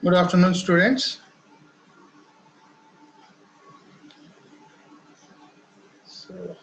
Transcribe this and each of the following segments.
Good afternoon, students. So,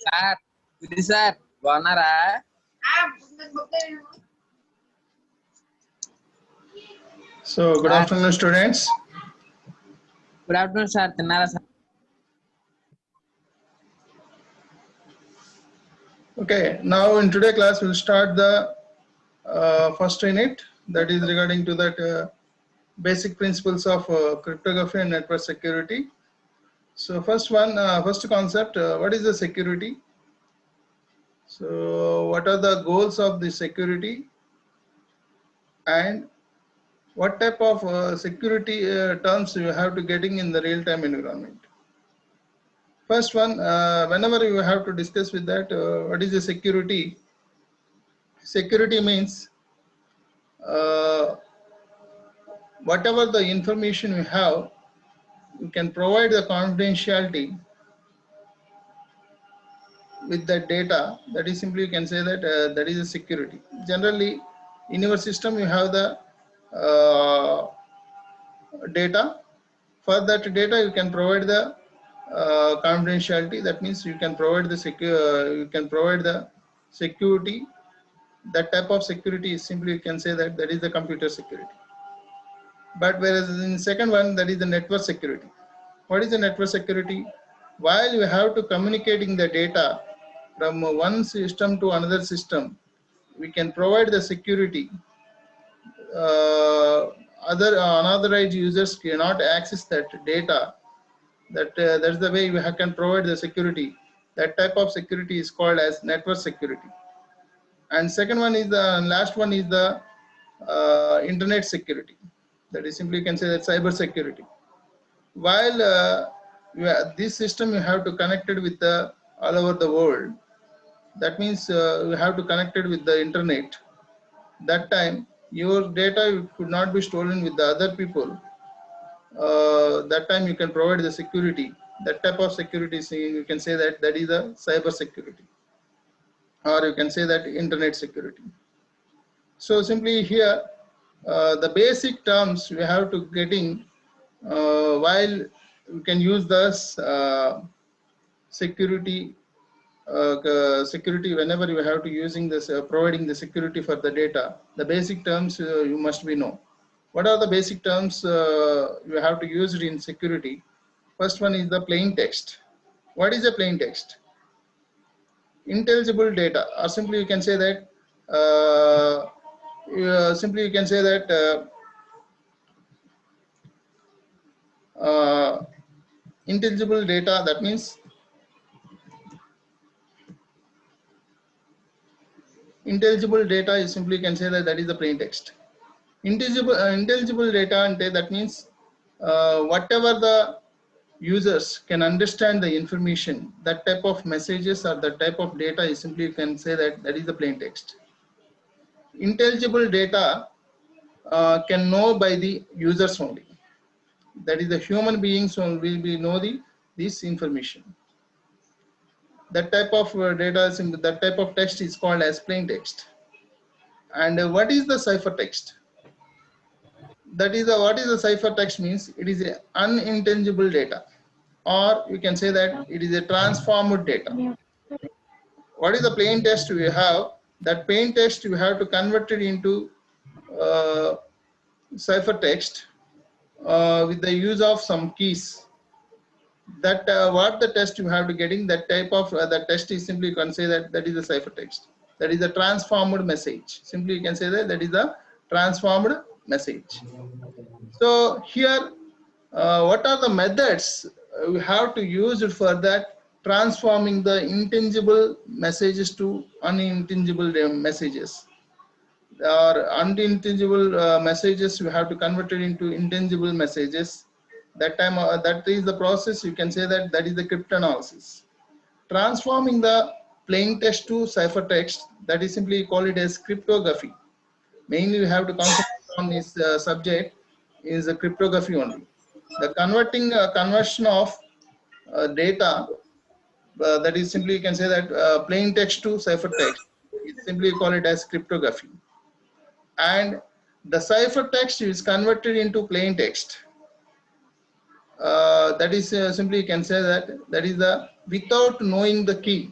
sir ఇది sir బాగున్నారా? good afternoon, students. Good afternoon sir. తిన్నారా sir? Okay, now in today's class we'll start the first unit that is regarding to that basic principles of cryptography and network security. So first concept, what is the security? So what are the goals of the security and what type of security terms you have to getting in the real-time environment? First one, whenever you have to discuss with that, what is the security? Security means whatever the information you have, you can provide the confidentiality with the data. That is simply you can say that that is a security. Generally, in your system you have the data. For that data, you can provide the confidentiality. That means you can provide the security. That type of security is simply you can say that that is the computer security. But whereas in second one, that is the network security. What is the network security? While you have to communicating the data from one system to another system, we can provide the security. Other unauthorized users cannot access that data. That's the way we can provide the security. That type of security is called as network security. And second one is the last one is the internet security. That is simply you can say that cyber security. While this system you have to connect it with the all over the world. That means you have to connect it with the internet. That time your data could not be stolen with the other people. That time you can provide the security. That type of security, you can say that that is a cyber security, or you can say that internet security. So simply here, the basic terms we have to getting while you can use this security security whenever you have to using this providing the security for the data. The basic terms you must be know. What are the basic terms you have to use it in security? First one is the plain text. What is a plain text? Intelligible data, or simply you can say that simply you can say that intelligible data. That means intelligible data is simply you can say that that is the plain text. Intelligible data, and that means whatever the users can understand the information, that type of messages or that type of data is simply you can say that that is the plain text. Intelligible data can know by the users only. That is the human beings will be know this information. That type of data, that type of text is called as plain text. And what is the ciphertext? That is what is the ciphertext means? It is a unintelligible data, or you can say that it is a transformed data. What is the plain text we have? That plain text you have to convert it into ciphertext with the use of some keys. That what the test you have to getting, that type of the test is simply you can say that that is a ciphertext. That is a transformed message. Simply you can say that that is a transformed message. So here, what are the methods we have to use it for that transforming the intangible messages to unintelligible messages, or unintelligible messages we have to convert it into intangible messages. That time that is the process you can say that that is the cryptanalysis. Transforming the plain text to ciphertext, that is simply call it as cryptography. Mainly we have to concentrate on this subject is the cryptography only. The conversion of data, that is simply you can say that plain text to ciphertext, is simply call it as cryptography. And the ciphertext is converted into plain text. That is simply you can say that that is the without knowing the key.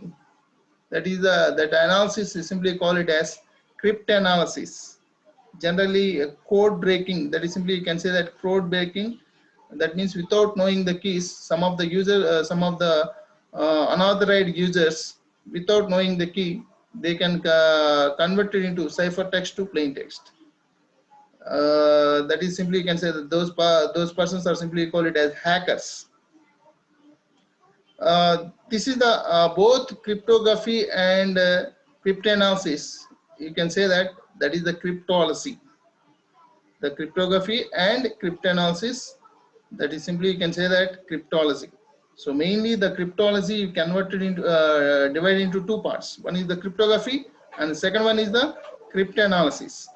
That is that analysis is simply call it as cryptanalysis. Generally code breaking, that is simply you can say that code breaking. That means without knowing the keys, some of the user, some of the unauthorized users, without knowing the key, they can convert it into ciphertext to plain text. That is simply you can say that those persons are simply call it as hackers. This is the both cryptography and cryptanalysis. You can say that that is the cryptology. The cryptography and cryptanalysis, that is simply you can say that cryptology. So mainly the cryptology you converted into divided into two parts. One is the cryptography and the second one is the cryptanalysis.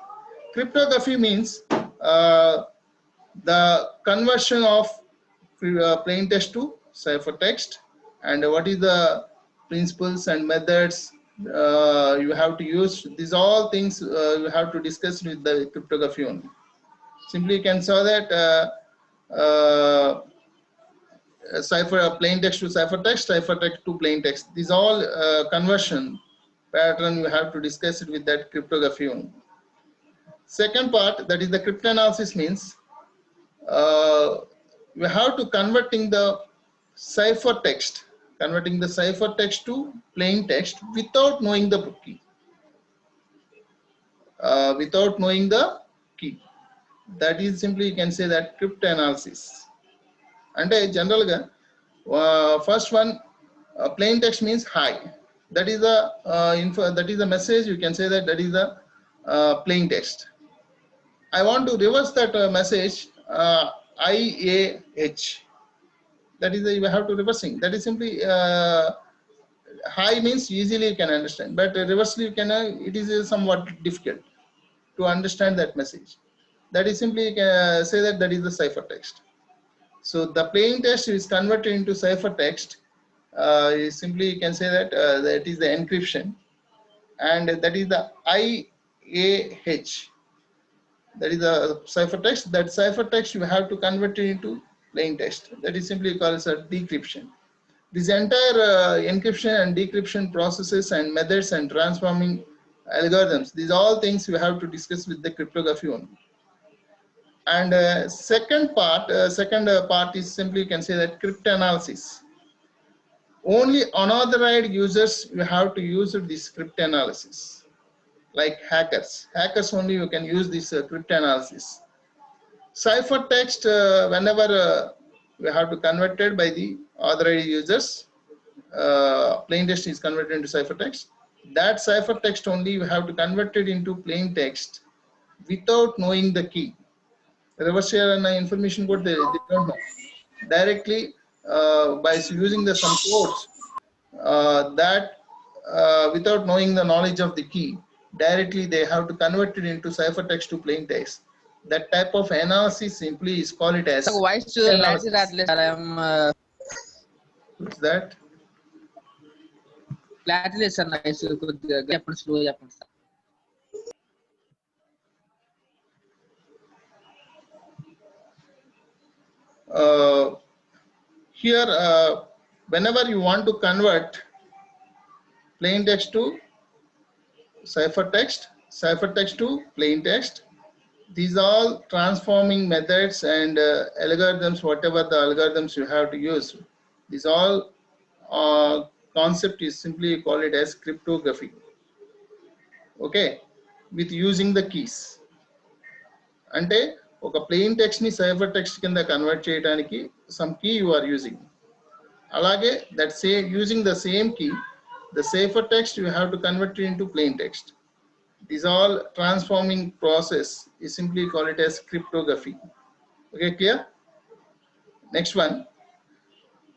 Cryptography means the conversion of plain text to ciphertext, and what is the principles and methods you have to use. These all things you have to discuss with the cryptography only. Simply you can say that plain text to ciphertext, ciphertext to plain text. These all conversion pattern you have to discuss it with that cryptography only. Second part, that is the cryptanalysis, means we have to converting the ciphertext to plain text without knowing the key. Without knowing the key. That is simply you can say that cryptanalysis. And general first one, plain text means hi. That is the that is the message. You can say that that is the plain text. I want to reverse that message IAH. That is you have to reversing. That is simply high means easily you can understand, but reversely you can it is somewhat difficult to understand that message. That is simply you can say that that is the ciphertext. So the plain text is converted into ciphertext. Simply you can say that that is the encryption, and that is the IAH. That is the ciphertext. That ciphertext you have to convert it into plain text. That is simply called as a decryption. This entire encryption and decryption processes and methods and transforming algorithms, these all things we have to discuss with the cryptography only. And second part is simply you can say that cryptanalysis. Only unauthorized users you have to use this cryptanalysis, like hackers. Hackers only you can use this cryptanalysis. Ciphertext, whenever we have to convert it by the authorized users, plain text is converted into ciphertext. That ciphertext only you have to convert it into plain text without knowing the key. Reverse share and information code they don't know. Directly by using the some codes without knowing the knowledge of the key, directly they have to convert it into ciphertext to plain text. That type of analysis simply is called it as voice clarity రావట్లేదు sir. what's that? Clarity లేదు sir. Voice కొద్దిగా చెప్పండి, slow చెప్పండి sir. Here whenever you want to convert plain text to ciphertext, ciphertext to plain text, these all transforming methods and algorithms, whatever the algorithms you have to use, these all concept is simply call it as cryptography. Okay, with using the keys. Ante oka plain text ni ciphertext kinda convert cheyadaniki some key you are using. Alage that say using the same key, the ciphertext you have to convert it into plain text. These all transforming process is simply call it as cryptography. Okay, clear? Next one.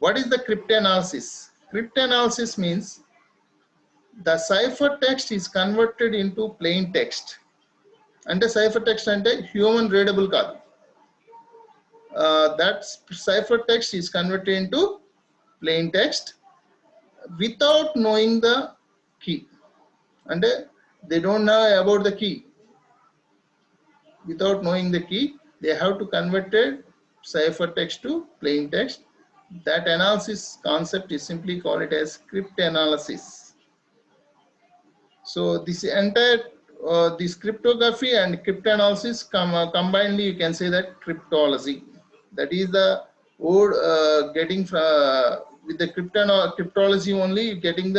What is the cryptanalysis? Cryptanalysis means the ciphertext is converted into plain text. Ante ciphertext ante human readable kaadu. That ciphertext is converted into plain text without knowing the key. And they don't know about the key. Without knowing the key, they have to convert ciphertext to plain text. That analysis concept is simply called it as cryptanalysis. So this entire this cryptography and cryptanalysis combinedly you can say that cryptology. That is the word getting with the cryptology only getting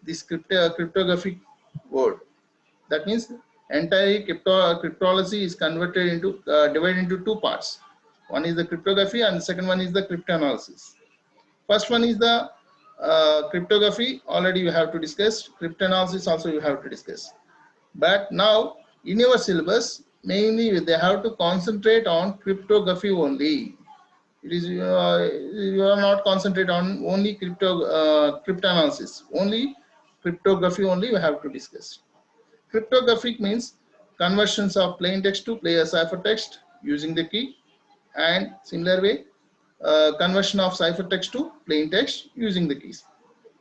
this cryptographic word. That means entire cryptology is converted into divided into two parts. One is the cryptography and the second one is the cryptanalysis. First one is the cryptography, already you have to discuss. Cryptanalysis also you have to discuss. But now in your syllabus mainly they have to concentrate on cryptography only. It is you are not concentrate on only cryptanalysis. Only cryptography only you have to discuss. Cryptographic means conversions of plain text to ciphertext using the key, and similar way conversion of ciphertext to plain text using the keys.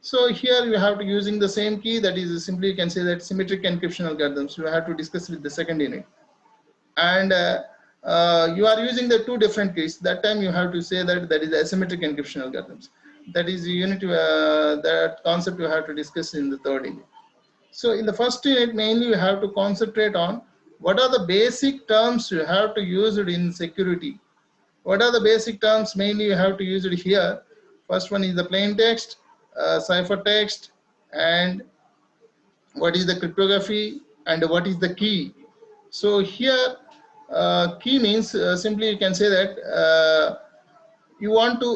So here you have to using the same key, that is simply you can say that symmetric encryption algorithms you have to discuss with the second unit. And you are using the two different keys. That time you have to say that that is asymmetric encryption algorithms. That is the unit that concept you have to discuss in the third unit. So in the first unit mainly you have to concentrate on what are the basic terms you have to use it in security. What are the basic terms mainly you have to use it here? First one is the plain text, ciphertext, and what is the cryptography and what is the key. So here key means simply you can say that you want to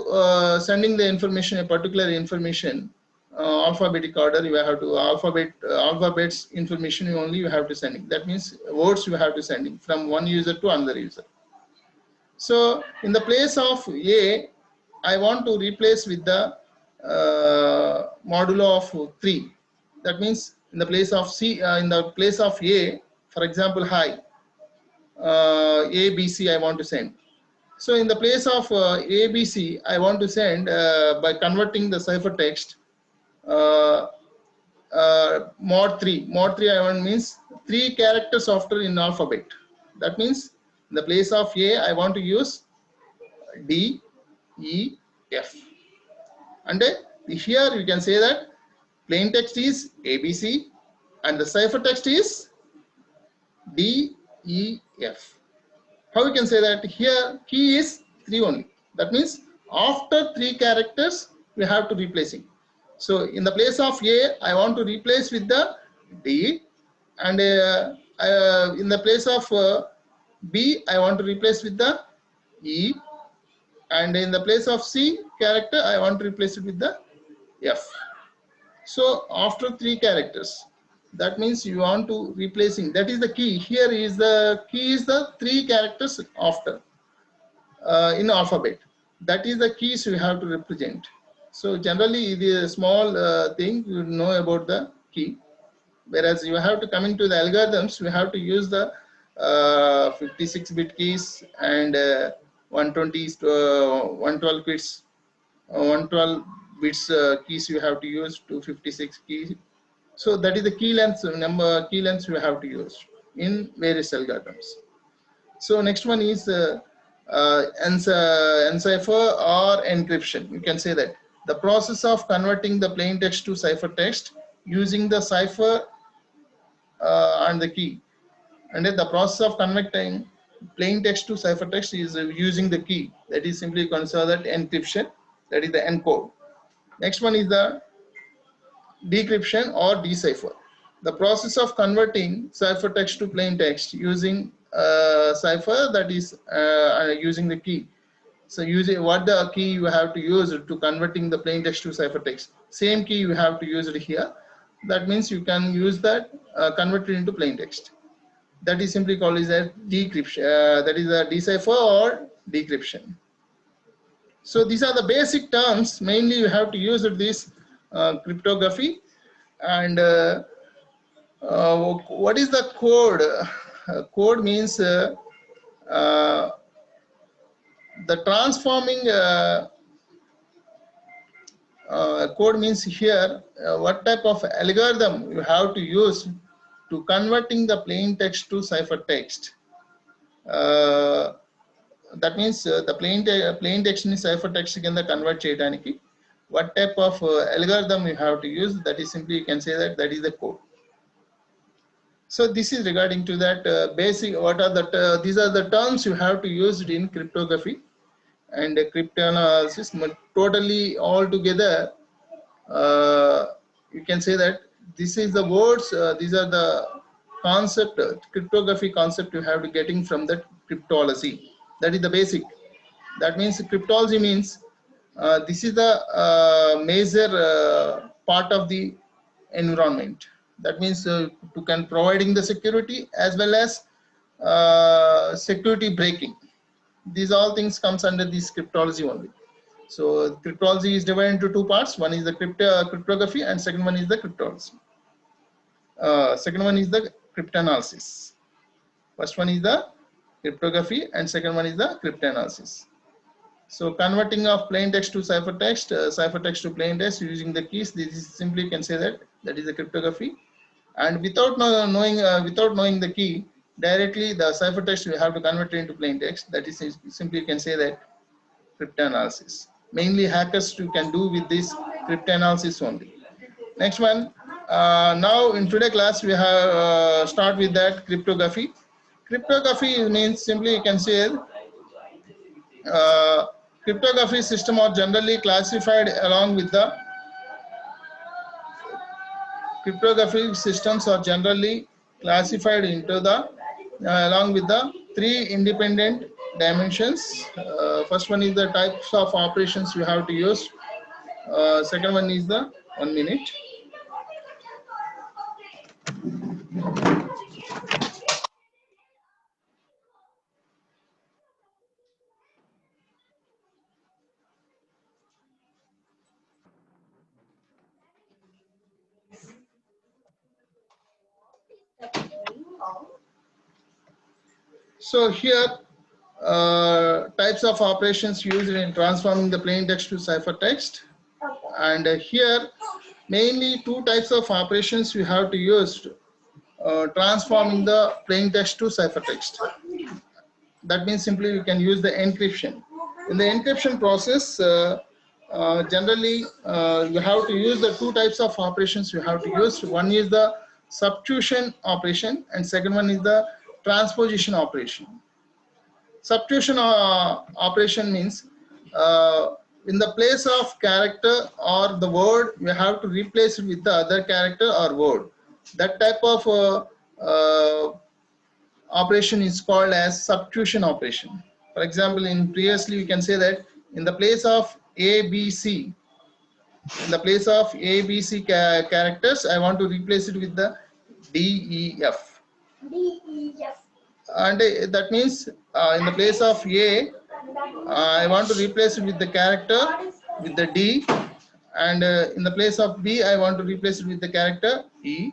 sending the information, a particular information, alphabetic order, you have to alphabets information only you have to sending. That means words you have to sending from one user to another user. So in the place of A, I want to replace with the modulo of 3. That means in the place of C, in the place of A, for example, hi, A, B, C, I want to send. So in the place of A, B, C, I want to send by converting the ciphertext mod 3. Mod 3 I want means 3 characters after in alphabet. That means in the place of A, I want to use D, E, F. And here you can say that plain text is ABC and the ciphertext is D, E, F. How you can say that? Here key is 3 only. That means after 3 characters we have to replace it. So in the place of A, I want to replace with the D, and in the place of B, I want to replace with the E, and in the place of C character, I want to replace it with the F. So after 3 characters, that means you want to replacing, that is the key. Here is the key is the 3 characters after in alphabet. That is the keys we have to represent. So generally it is a small thing you know about the key. Whereas you have to come into the algorithms, we have to use the 56-bit keys and 120, 112 bits, 112 bits keys you have to use, 256 keys. So that is the key length number, key lengths we have to use in various algorithms. So next one is encipher or encryption. You can say that the process of converting the plain text to ciphertext using the cipher and the key. And then the process of converting plain text to ciphertext is using the key. That is simply considered encryption. That is the encode. Next one is the decryption or decipher. The process of converting ciphertext to plain text using cipher, that is using the key. So using what the key you have to use to converting the plain text to ciphertext. Same key you have to use it here. That means you can use that convert it into plain text. That is simply called as a decryption. That is a decipher or decryption. So these are the basic terms. Mainly you have to use this cryptography. And what is the code? Code means the transforming code means here what type of algorithm you have to use to converting the plain text to ciphertext. That means the plain text in ciphertext can convert cheyadaniki. What type of algorithm you have to use, that is simply you can say that is the code. So this is regarding to that basic, what are the, these are the terms you have to use in cryptography and cryptanalysis. Totally all together, you can say that this is the words, these are the concept, cryptography concept you have to getting from the cryptology. That is the basic. That means cryptology means this is the major part of the environment. That means to can providing the security as well as security breaking. These all things comes under this cryptology only. So cryptology is divided into 2 parts. One is the cryptography and second one is the cryptology. Second one is the cryptanalysis. First one is the cryptography and second one is the cryptanalysis. So converting of plain text to ciphertext, ciphertext to plain text using the keys. This is simply you can say that is the cryptography. And without knowing the key, directly the ciphertext we have to convert it into plain text. That is simply you can say that cryptanalysis. Mainly hackers you can do with this cryptanalysis only. Next one. Now in today's class we have start with that cryptography. Cryptography means simply you can say cryptography system are generally classified along with the cryptographic systems are generally classified into the along with the 3 independent dimensions. First one is the types of operations you have to use. Second one is the 1 minute. So here types of operations used in transforming the plain text to ciphertext, and here mainly two types of operations you have to use transforming the plain text to ciphertext. That means simply you can use the encryption. In the encryption process, generally you have to use the two types of operations you have to use. One is the substitution operation and second one is the transposition operation. Substitution operation means in the place of character or the word, you have to replace it with the other character or word. That type of operation is called as substitution operation. For example, in previously you can say that in the place of ABC, in the place of ABC characters, I want to replace it with the DEF. And that means in the place of A, I want to replace it with the character with the D, and in the place of B, I want to replace it with the character E,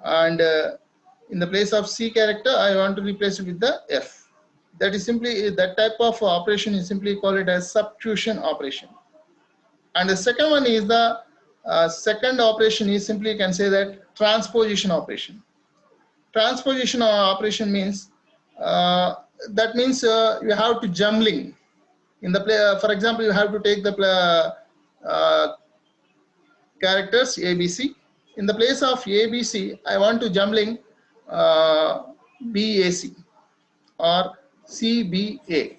and in the place of C character, I want to replace it with the F. That is simply, that type of operation is simply called it as substitution operation. And the second one is the second operation is simply you can say that transposition operation. Transposition operation means that means you have to jumbling in the play. For example, you have to take the characters ABC. In the place of ABC, I want to jumbling BAC or CBA.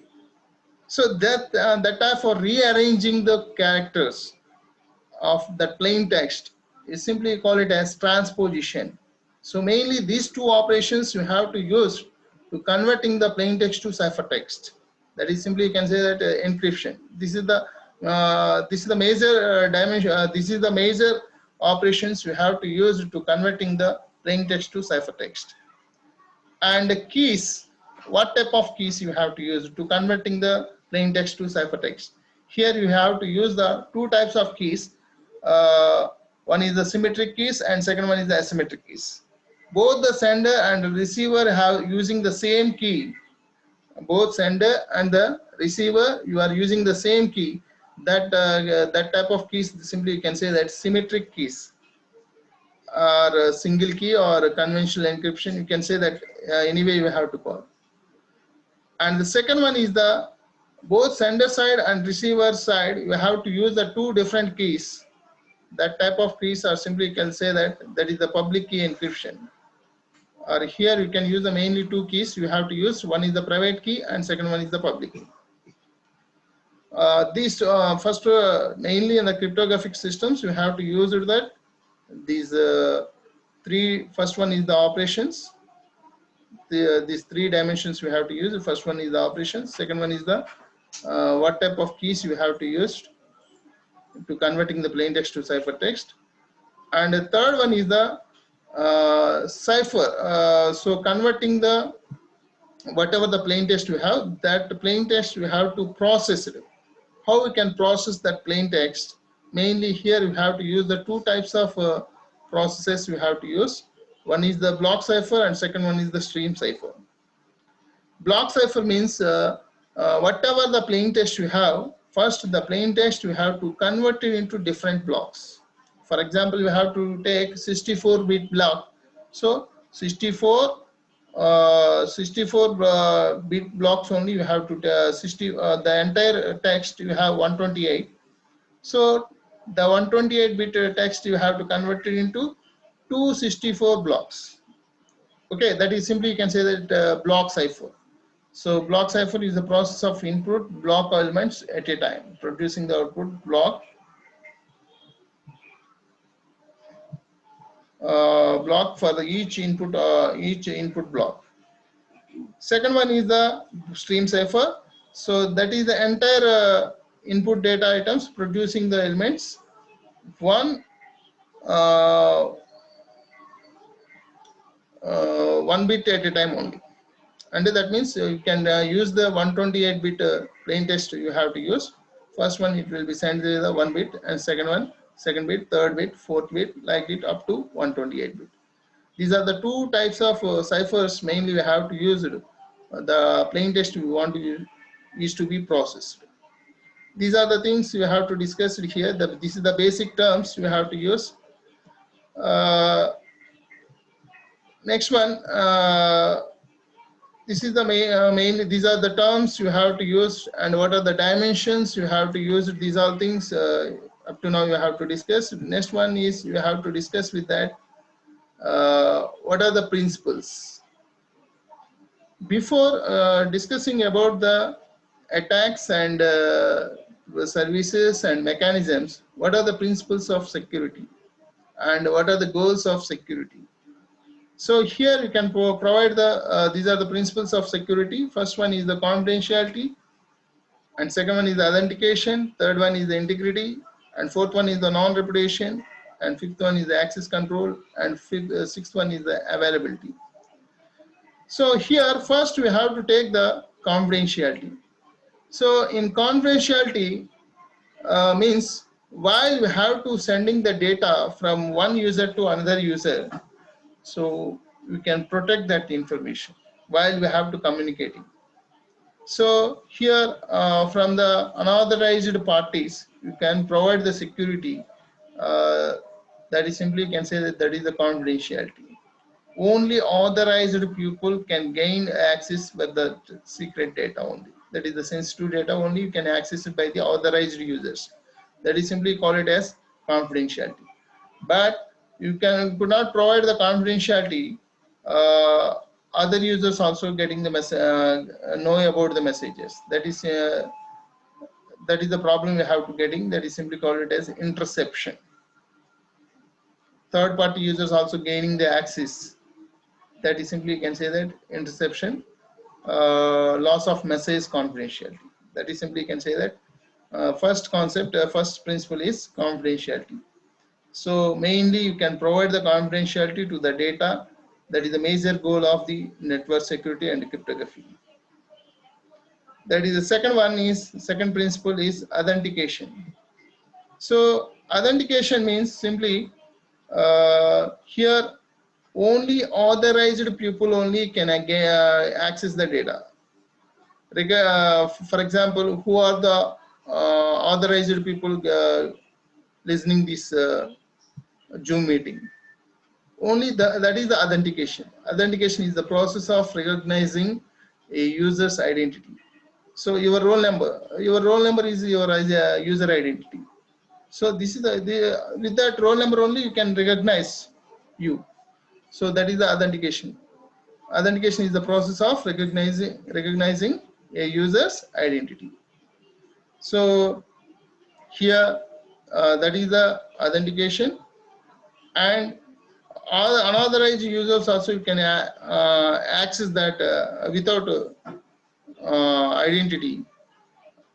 So that that type for rearranging the characters of that plain text is simply call it as transposition. So mainly these two operations you have to use to converting the plain text to ciphertext. That is simply you can say that encryption. This is the major dimension. This is the major operations you have to use to converting the plain text to ciphertext. And the keys, what type of keys you have to use to converting the plain text to ciphertext? Here you have to use the two types of keys. One is the symmetric keys and second one is the asymmetric keys. Both the sender and receiver have using the same key. Both sender and the receiver, you are using the same key. That that type of keys simply you can say that symmetric keys, or a single key or a conventional encryption. You can say that anyway you have to call. And the second one is the both sender side and receiver side, you have to use the two different keys. That type of keys are simply you can say that that is the public key encryption. Or here you can use the mainly two keys you have to use. One is the private key and second one is the public key. These first mainly in the cryptographic systems you have to use it that these three. First one is the operations. These three dimensions we have to use. The first one is the operations. Second one is the what type of keys you have to use to converting the plain text to ciphertext. And the third one is the cipher. So converting the whatever the plain text you have, that plain text you have to process it. How we can process that plain text? Mainly here you have to use the two types of processes you have to use. One is the block cipher and second one is the stream cipher. Block cipher means whatever the plain text you have, first the plain text you have to convert it into different blocks. For example, you have to take 64-bit block. So 64 bit blocks only you have to the entire text you have 128. So the 128-bit text you have to convert it into 264 blocks. Okay, that is simply you can say that block cipher. So block cipher is the process of input block elements at a time, producing the output block block for the each input block. Second one is the stream cipher. So that is the entire input data items producing the elements one bit at a time only. And that means you can use the 128-bit plain text you have to use. First one it will be sent to the 1 bit and second one second bit, third bit, fourth bit, like it up to 128-bit. These are the two types of ciphers mainly we have to use it the plain text we want to use is to be processed. These are the things we have to discuss here. This is the basic terms we have to use. Next one, this is the mainly these are the terms you have to use, and what are the dimensions you have to use. These are things up to now you have to discuss. Next one is you have to discuss with that what are the principles. Before discussing about the attacks and services and mechanisms, what are the principles of security and what are the goals of security? So here you can provide the these are the principles of security. First one is the confidentiality, and second one is the authentication, third one is the integrity, and fourth one is the non-repudiation, and fifth one is the access control, and sixth one is the availability. So here first we have to take the confidentiality. So in confidentiality means while we have to sending the data from one user to another user, so we can protect that information while we have to communicating. So here from the unauthorized parties, you can provide the security. That is simply you can say that that is the confidentiality. Only authorized people can gain access with the secret data only. That is the sensitive data only you can access it by the authorized users. That is simply call it as confidentiality. But you could not provide the confidentiality. Other users also getting the know about the messages. That is the problem we have to getting. That is simply called it as interception. Third party users also gaining the access. That is simply you can say that interception. Loss of message confidentiality. That is simply you can say that first concept, first principle is confidentiality. So mainly you can provide the confidentiality to the data. That is the major goal of the network security and cryptography. That is the second one is, second principle is authentication. So authentication means simply here only authorized people only can access the data. For example, who are the authorized people listening this Zoom meeting? Only that is the authentication. Authentication is the process of recognizing a user's identity. So your roll number is your user identity. So this is with that roll number only you can recognize you. So that is the authentication. Authentication is the process of recognizing a user's identity. So here that is the authentication, and all unauthorized users also you can access that without identity.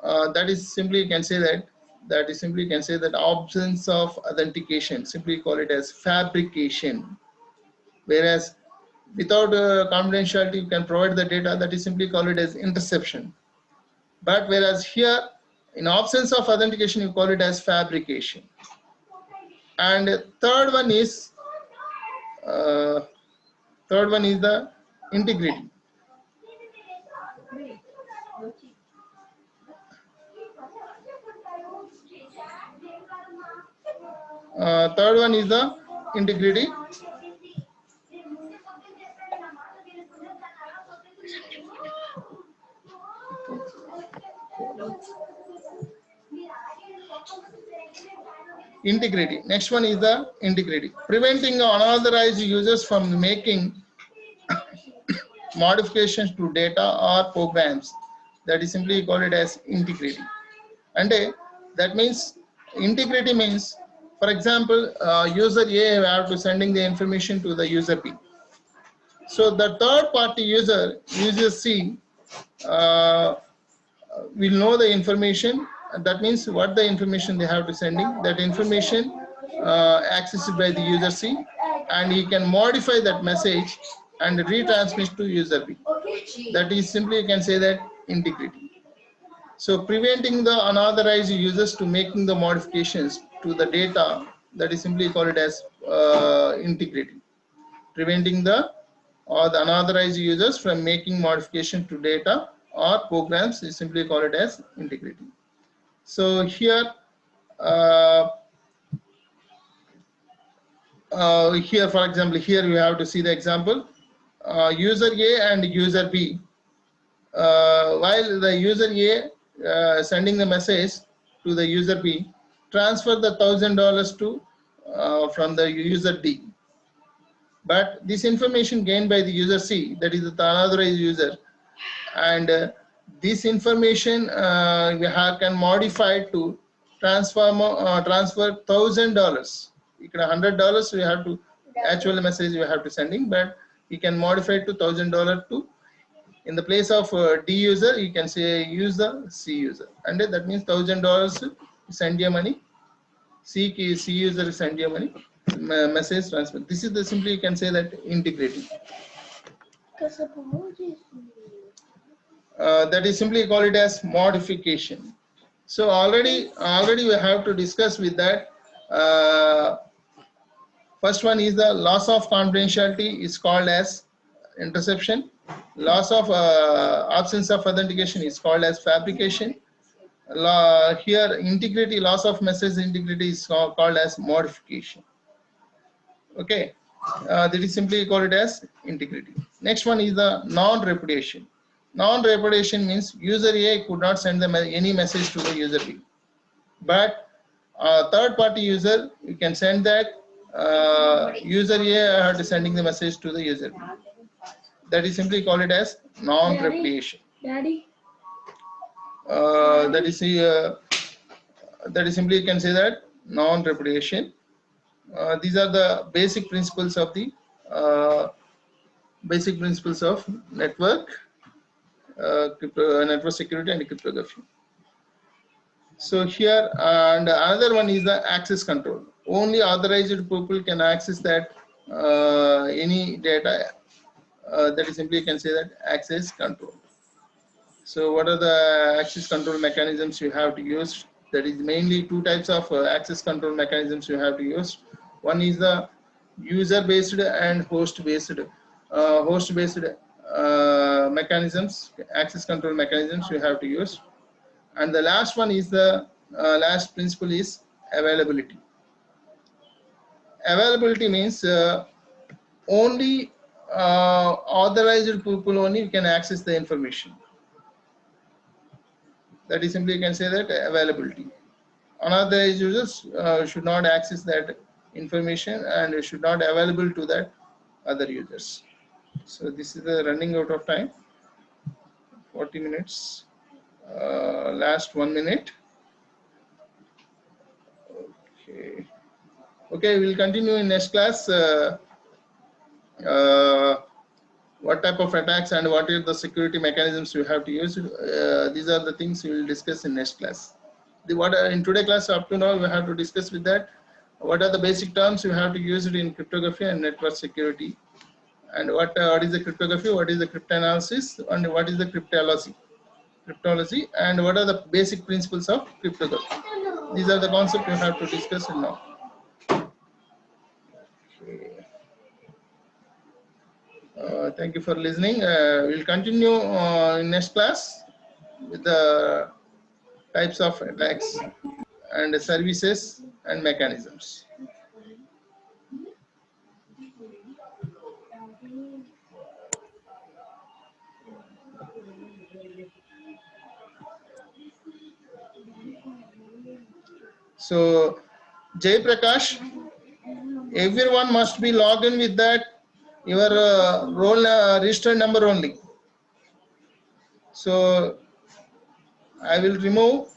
That is simply you can say that absence of authentication, simply call it as fabrication. Whereas without confidentiality you can provide the data, that is simply call it as interception. But whereas here in absence of authentication you call it as fabrication. And third one is the integrity. Third one is the integrity. Integrity. Next one is the integrity. Preventing unauthorized users from making modifications to data or programs. That is simply called it as integrity. And that means integrity means, for example, user A have to sending the information to the user B. So the third party user C will know the information. That means what the information they have to sending, that information accessed by the user C, and he can modify that message and retransmit to user B. That is simply you can say that integrity. So preventing the unauthorized users to making the modifications to the data, that is simply called it as integrity. Preventing the or the unauthorized users from making modification to data or programs. We simply call it as integrity. So here, here for example, here you have to see the example. User A and user B. While the user A sending the message to the user B, transfer the $1,000 to from the user D. But this information gained by the user C, that is the unauthorized user, and this information we can modify to transfer $1,000. $100 we have to actual message we have to sending, but you can modify it to $1,000 to, in the place of D user you can say use the C user, and that means $1,000 send your money, C user send your money, message transfer. This is the simply you can say that integrity. That is simply call it as modification. So already we have to discuss with that. First one is the loss of confidentiality is called as interception. Loss of absence of authentication is called as fabrication. Here integrity, loss of message integrity is called as modification. Okay, that is simply called it as integrity. Next one is the non-repudiation. Non-repudiation means user A could not send them any message to the user B, but third party user, you can send that user A had sending the message to the user B. That is simply called it as non-repudiation. Daddy. That is simply you can say that non-repudiation. These are the basic principles of the network, network security and cryptography. So here, and another one is the access control. Only authorized people can access that any data. That is simply you can say that access control. So what are the access control mechanisms you have to use? That is mainly two types of access control mechanisms you have to use. One is the user based and host based mechanisms, access control mechanisms you have to use. And the last one is the last principle is availability. Availability means only authorized people only can access the information. That is simply you can say that availability. Unauthorized users should not access that information and should not available to that other users. So this is the running out of time. 40 minutes. Last 1 minute. Okay. Okay, we'll continue in next class. What type of attacks and what are the security mechanisms you have to use. These are the things we will discuss in next class. In today's class up to now we have to discuss with that. What are the basic terms you have to use it in cryptography and network security, and what is the cryptography, what is the cryptanalysis, and what is the cryptology, and what are the basic principles of cryptography. These are the concepts you have to discuss now. Okay. Thank you for listening. We'll continue in next class with the types of attacks and services and mechanisms. So, Jay Prakash, everyone must be logged in with that your roll register number only. So I will remove